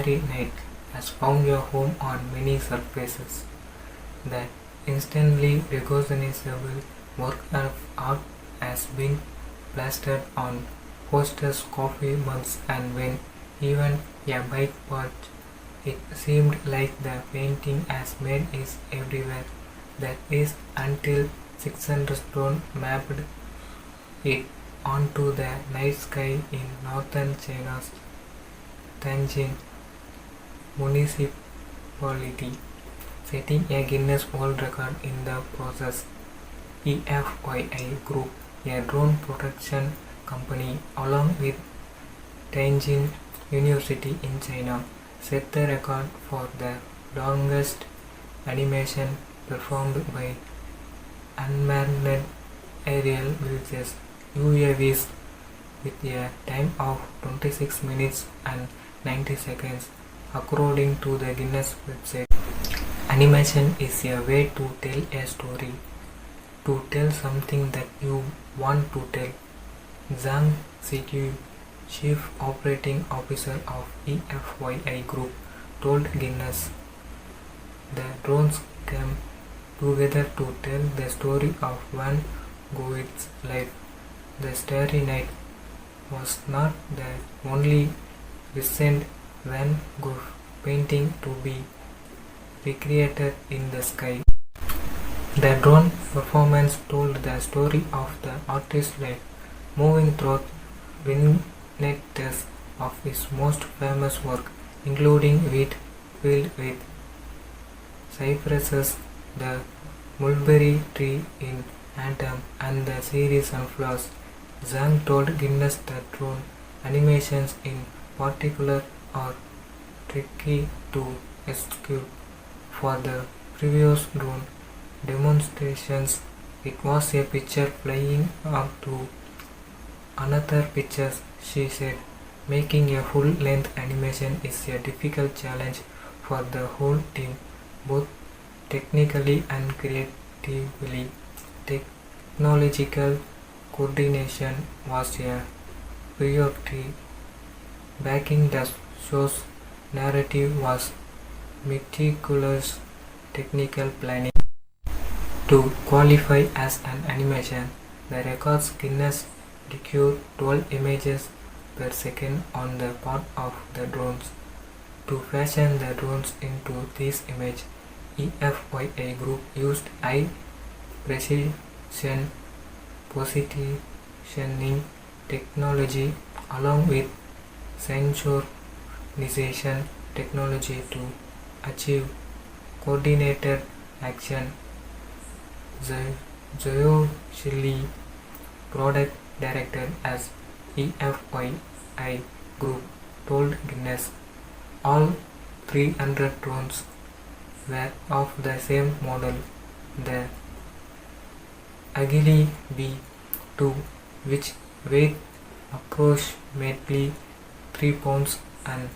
Starry Night has found a home on many surfaces. The instantly recognizable work of art has been plastered on posters, coffee mugs, and when even a bike path, it seemed like the painting has made it everywhere. That is until 600 stone mapped it onto the night sky in northern China's Tianjin municipality, setting a Guinness World Record in the process. EFYI Group, a drone production company, along with Tianjin University in China, set the record for the longest animation performed by unmanned aerial vehicles (UAVs) with a time of 26 minutes and 90 seconds, according to the Guinness website. Animation is a way to tell a story, to tell something that you want to tell. Zhang Ziyu, Chief Operating Officer of EFYI Group, told Guinness. The drones came together to tell the story of Van Gogh's life. The Starry Night was not the only recent Van Gogh painting to be recreated in the sky. The drone performance told the story of the artist's life, moving through vignettes of his most famous work, including wheat filled with cypresses, the mulberry tree in Anthem, and the series Sunflowers. Zhang told Guinness that drone animations in particular are tricky to execute. For the previous drone demonstrations, it was a picture flying up to another picture, she said. Making a full-length animation is a difficult challenge for the whole team, both technically and creatively. Technological coordination was a priority. Backing the show's narrative was meticulous technical planning. To qualify as an animation, the record's Guinness required 12 images per second on the part of the drones. To fashion the drones into this image, EFYI Group used high precision positioning technology along with synchronization technology to achieve coordinated action. Zhou Shili, product director at EFYI Group, told Guinness all 300 drones were of the same model, the Agili B2, which weighed approximately 3 pounds and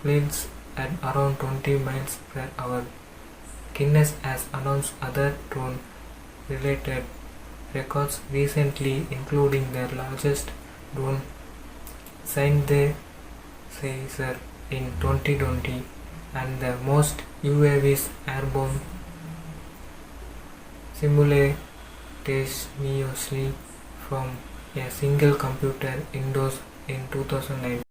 flies at around 20 miles per hour. Guinness has announced other drone-related records recently, including their largest drone synthesizer in 2020 and the most UAVs airborne simultaneously from a single computer indoors in 2009.